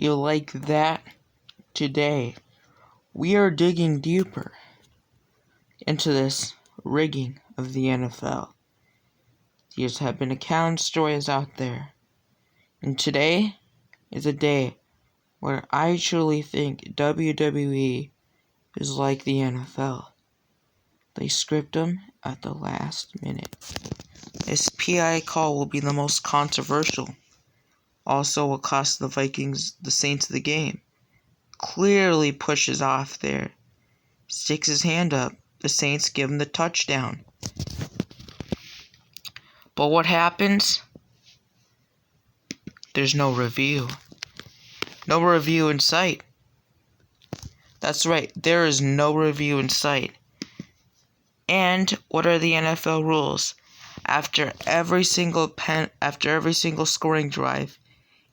You like that? Today, we are digging deeper into this rigging of the NFL. These have been account stories out there. And today is a day where I truly think WWE is like the NFL. They script them at the last minute. This PI call will be the most controversial. Also will cost the Vikings the Saints the game. Clearly pushes off there. Sticks his hand up. The Saints give him the touchdown. But what happens? There's no review. No review in sight. That's right, there is no review in sight. And what are the NFL rules? After every single scoring drive,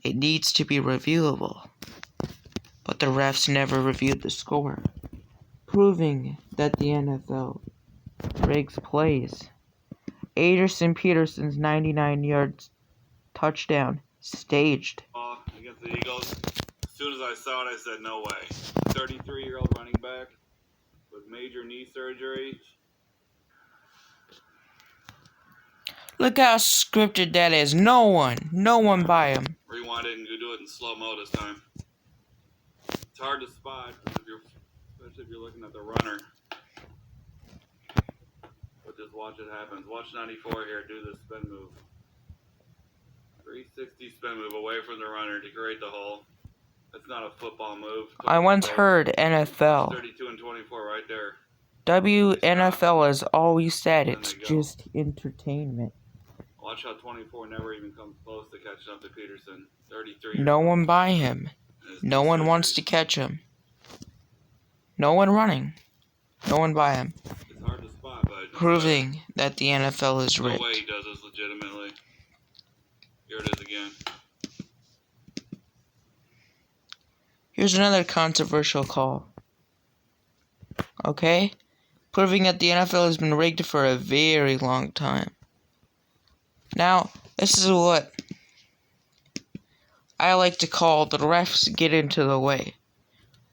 it needs to be reviewable. But the refs never reviewed the score, proving that the NFL rigs plays. Peterson's 99-yard touchdown staged. Against the Eagles. As soon as I saw it, I said, no way. 33-year-old running back with major knee surgery. Look how scripted that is. No one by him. Rewind it and do it in slow-mo this time. It's hard to spot, especially if you're looking at the runner. But just watch it happen. Watch 94 here do this spin move. 360 spin move away from the runner to create the hole. That's not a football move. I once heard NFL. 32 and 24 right there. WNFL has always said it's just entertainment. Watch how 24 never even comes close to catching up to Peterson. 33. No one by him. No one wants to catch him. No one running. No one by him. It's hard to spot, but proving that the NFL is rigged. No way he does this legitimately. Here it is again. Here's another controversial call. Okay? Proving that the NFL has been rigged for a very long time. Now, this is what I like to call the refs get into the way.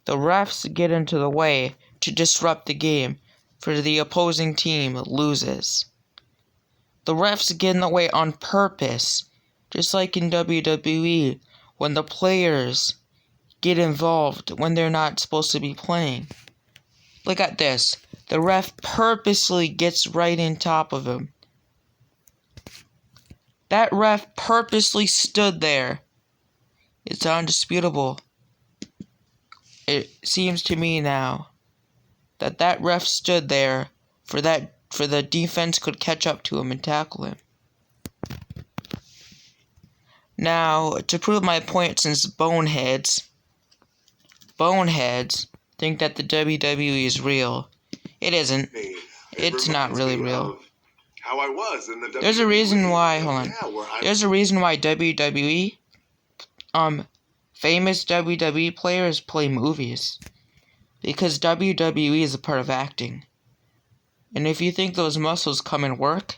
The refs get into the way to disrupt the game for the opposing team loses. The refs get in the way on purpose, just like in WWE when the players get involved when they're not supposed to be playing. Look at this. The ref purposely gets right in top of him. That ref purposely stood there. It's undisputable. It seems to me now that ref stood there for the defense could catch up to him and tackle him. Now, to prove my point, since boneheads think that the WWE is real, it isn't. It's not really real. How I was in the WWE. There's a reason why, There's a reason why WWE, famous WWE players play movies. Because WWE is a part of acting. And if you think those muscles come and work,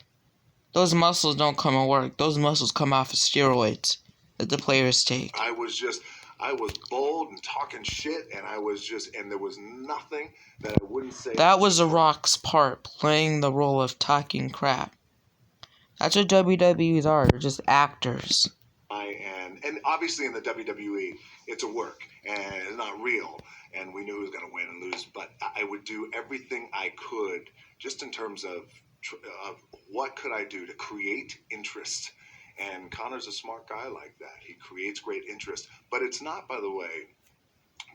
those muscles don't come and work. Those muscles come off of steroids that the players take. I was bold and talking shit, and there was nothing that I wouldn't say. That was The Rock's part, playing the role of talking crap. That's what WWEs are, they're just actors. And obviously in the WWE, it's a work, and it's not real, and we knew who was going to win and lose, but I would do everything I could, just in terms of what could I do to create interest. And Connor's a smart guy like that. He creates great interest. But it's not, by the way,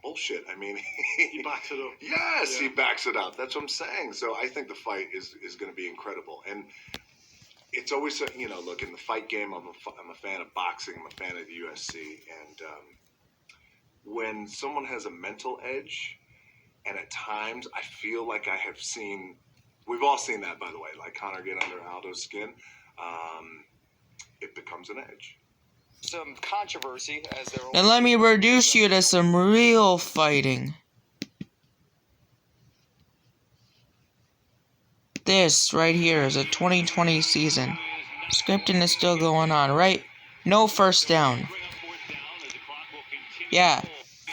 bullshit. I mean, he backs it up. Yes, yeah. He backs it up. That's what I'm saying. So I think the fight is going to be incredible. And it's always, look, in the fight game, I'm a fan of boxing. I'm a fan of the UFC. And when someone has a mental edge, and at times I feel like I have seen, we've all seen that, by the way, like Connor get under Aldo's skin, it becomes an edge. Some controversy as there. And let me reduce you to some real fighting. This right here is a 2020 season. Scripting is still going on, right? No first down. Yeah,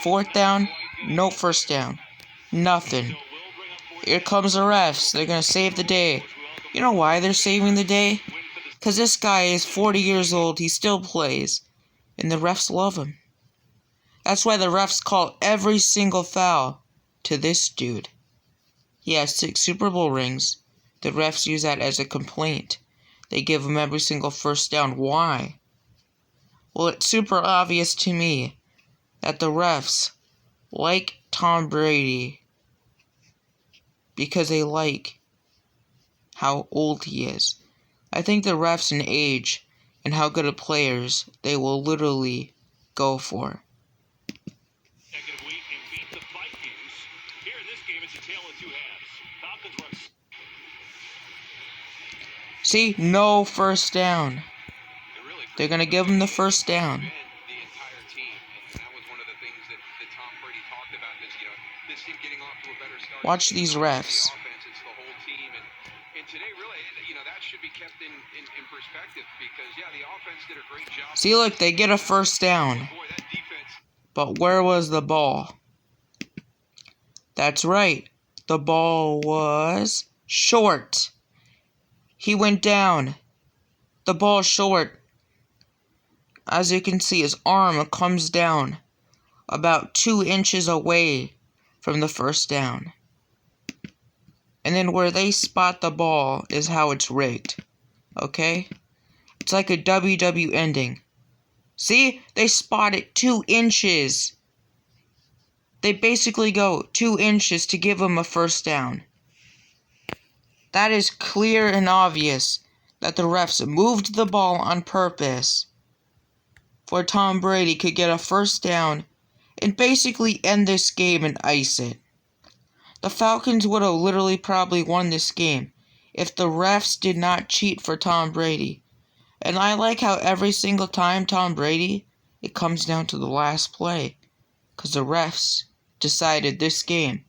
4th down, no first down. Nothing. Here comes the refs. They're gonna save the day. You know why they're saving the day? Because this guy is 40 years old, he still plays. And the refs love him. That's why the refs call every single foul to this dude. He has 6 Super Bowl rings. The refs use that as a complaint. They give him every single first down. Why? Well, it's super obvious to me that the refs like Tom Brady because they like how old he is. I think the refs in age and how good of players they will literally go for. See, no first down. They're gonna give him the first down. Watch these refs. See, look, they get a first down. But where was the ball? That's right. The ball was short. He went down. The ball short. As you can see, his arm comes down about 2 inches away from the first down. And then where they spot the ball is how it's rigged. Okay? It's like a WW ending. See? They spot it 2 inches. They basically go 2 inches to give him a first down. That is clear and obvious that the refs moved the ball on purpose for Tom Brady could get a first down and basically end this game and ice it. The Falcons would have literally probably won this game if the refs did not cheat for Tom Brady. And I like how every single time Tom Brady, it comes down to the last play. Because the refs decided this game.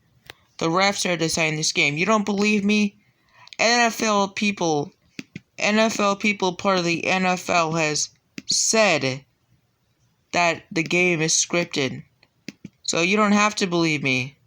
The refs are deciding this game. You don't believe me? NFL people part of the NFL has said that the game is scripted. So you don't have to believe me.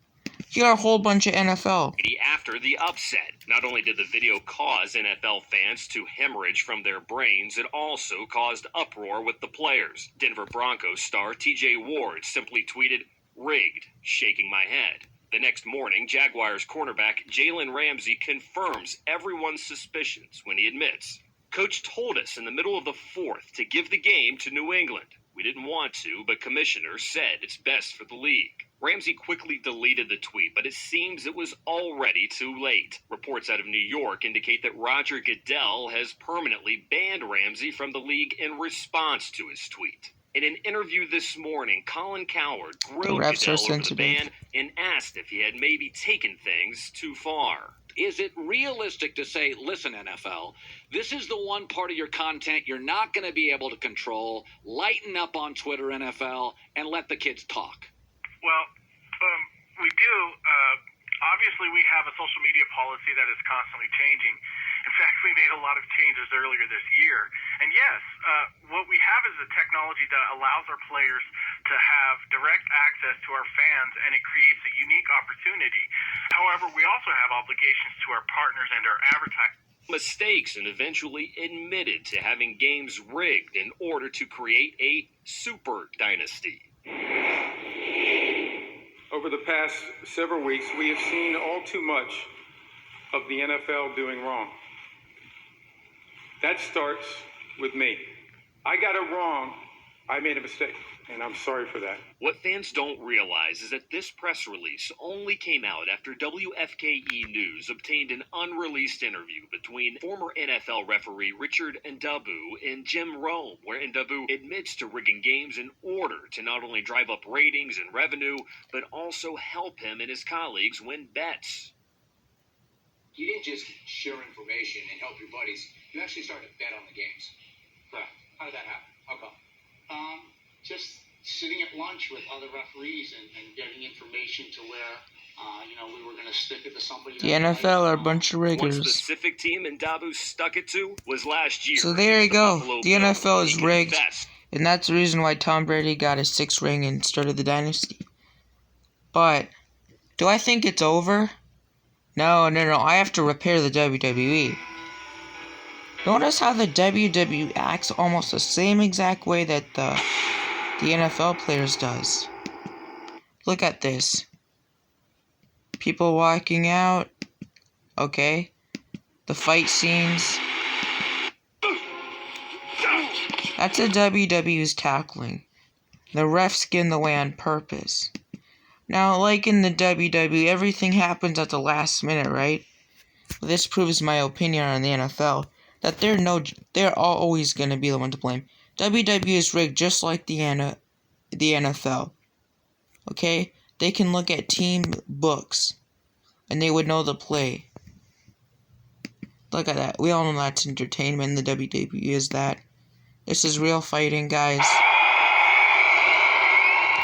You're a whole bunch of NFL. After the upset, not only did the video cause NFL fans to hemorrhage from their brains, it also caused uproar with the players. Denver Broncos star TJ Ward simply tweeted, "Rigged, shaking my head." The next morning, Jaguars cornerback Jalen Ramsey confirms everyone's suspicions when he admits, "Coach told us in the middle of the 4th to give the game to New England. We didn't want to, but commissioner said it's best for the league." Ramsey quickly deleted the tweet, but it seems it was already too late. Reports out of New York indicate that Roger Goodell has permanently banned Ramsey from the league in response to his tweet. In an interview this morning, Colin Cowherd grilled Goodell over the ban and asked if he had maybe taken things too far. Is it realistic to say, listen, NFL, this is the one part of your content you're not going to be able to control. Lighten up on Twitter, NFL, and let the kids talk? Well, we do. Obviously, we have a social media policy that is constantly changing. In fact, we made a lot of changes earlier this year. And yes, what we have is a technology that allows our players to have direct access to our fans, and it creates a unique opportunity. However, we also have obligations to our partners and our advertisers. Mistakes and eventually admitted to having games rigged in order to create a super dynasty. Over the past several weeks, we have seen all too much of the NFL doing wrong. That starts with me. I got it wrong. I made a mistake, and I'm sorry for that. What fans don't realize is that this press release only came out after WFKE News obtained an unreleased interview between former NFL referee Richard Ndabu and Jim Rome, where Ndabu admits to rigging games in order to not only drive up ratings and revenue, but also help him and his colleagues win bets. You didn't just share information and help your buddies. You actually started to bet on the games. Correct. How did that happen? How come? Just sitting at lunch with other referees and getting information to where, we were going to stick it to somebody. The NFL are a bunch of riggers. One specific team Ndabu stuck it to was last year. So there you go. The NFL is rigged. And that's the reason why Tom Brady got a 6th ring and started the Dynasty. But, do I think it's over? No, I have to repair the WWE. Notice how the WWE acts almost the same exact way that the NFL players does. Look at this. People walking out. Okay. The fight scenes. That's the WWE's tackling. The refs get in the way on purpose. Now, like in the WWE, everything happens at the last minute, right? Well, this proves my opinion on the NFL, that they're always going to be the one to blame. WWE is rigged just like the NFL. Okay? They can look at team books, and they would know the play. Look at that. We all know that's entertainment. The WWE is that. This is real fighting, guys.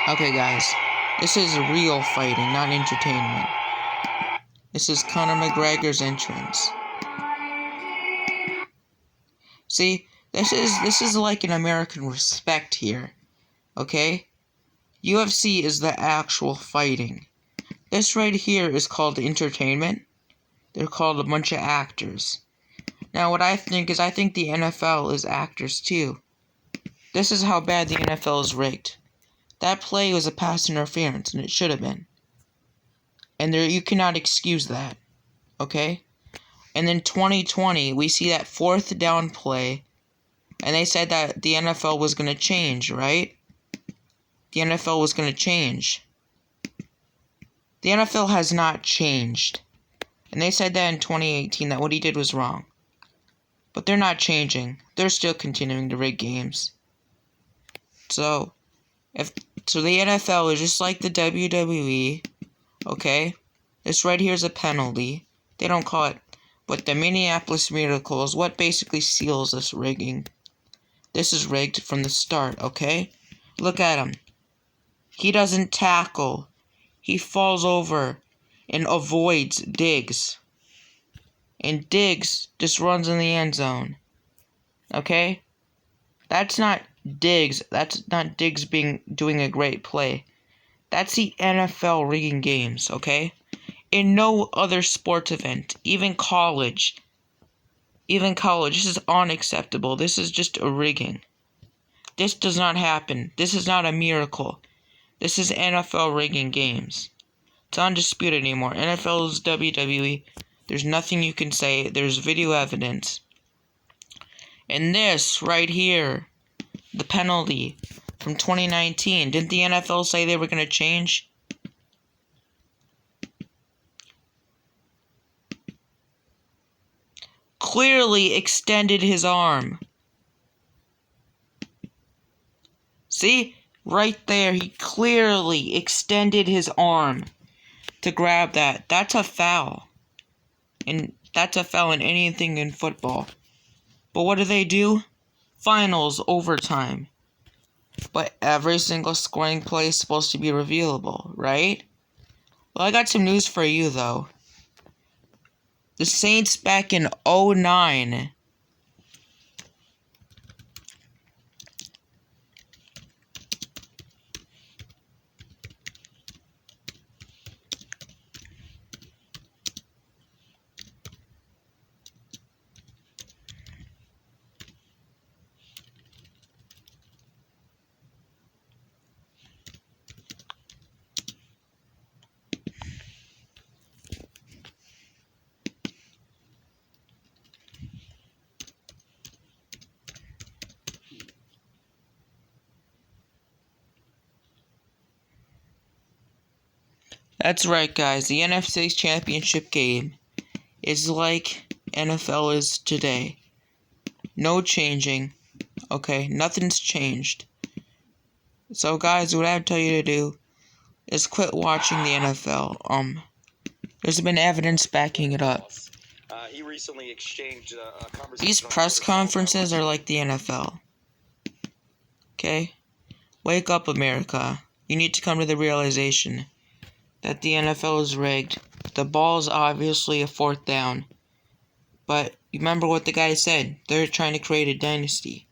Okay, guys. This is real fighting, not entertainment. This is Conor McGregor's entrance. See, this is like an American respect here. Okay? UFC is the actual fighting. This right here is called entertainment. They're called a bunch of actors. Now, what I think is, I think the NFL is actors too. This is how bad the NFL is rigged. That play was a pass interference, and it should have been. And you cannot excuse that. Okay? And then 2020, we see that 4th down play, and they said that the NFL was going to change, right? The NFL was going to change. The NFL has not changed. And they said that in 2018, that what he did was wrong. But they're not changing. They're still continuing to rig games. So the NFL is just like the WWE, okay? This right here is a penalty. They don't call it, but the Minneapolis Miracle is what basically seals this rigging. This is rigged from the start, okay? Look at him. He doesn't tackle. He falls over and avoids Diggs. And Diggs just runs in the end zone. Okay? That's not Diggs. That's not Diggs doing a great play. That's the NFL rigging games, okay? In no other sports event, even college, this is unacceptable. This is just a rigging. This does not happen. This is not a miracle. This is NFL rigging games. It's undisputed anymore. NFL is WWE. There's nothing you can say. There's video evidence. And this right here, the penalty from 2019. Didn't the NFL say they were going to change? Clearly extended his arm. See? Right there, he clearly extended his arm to grab that. That's a foul. And that's a foul in anything in football. But what do? Finals, overtime. But every single scoring play is supposed to be reviewable, right? Well, I got some news for you, though. The Saints back in 2009... That's right, guys. The NFC Championship game is like NFL is today. No changing. Okay, nothing's changed. So, guys, what I would tell you to do is quit watching the NFL. There's been evidence backing it up. He recently exchanged a conversation. These press conferences are like the NFL. Okay? Wake up, America. You need to come to the realization that the NFL is rigged. The ball is obviously a 4th down. But remember what the guy said. They're trying to create a dynasty.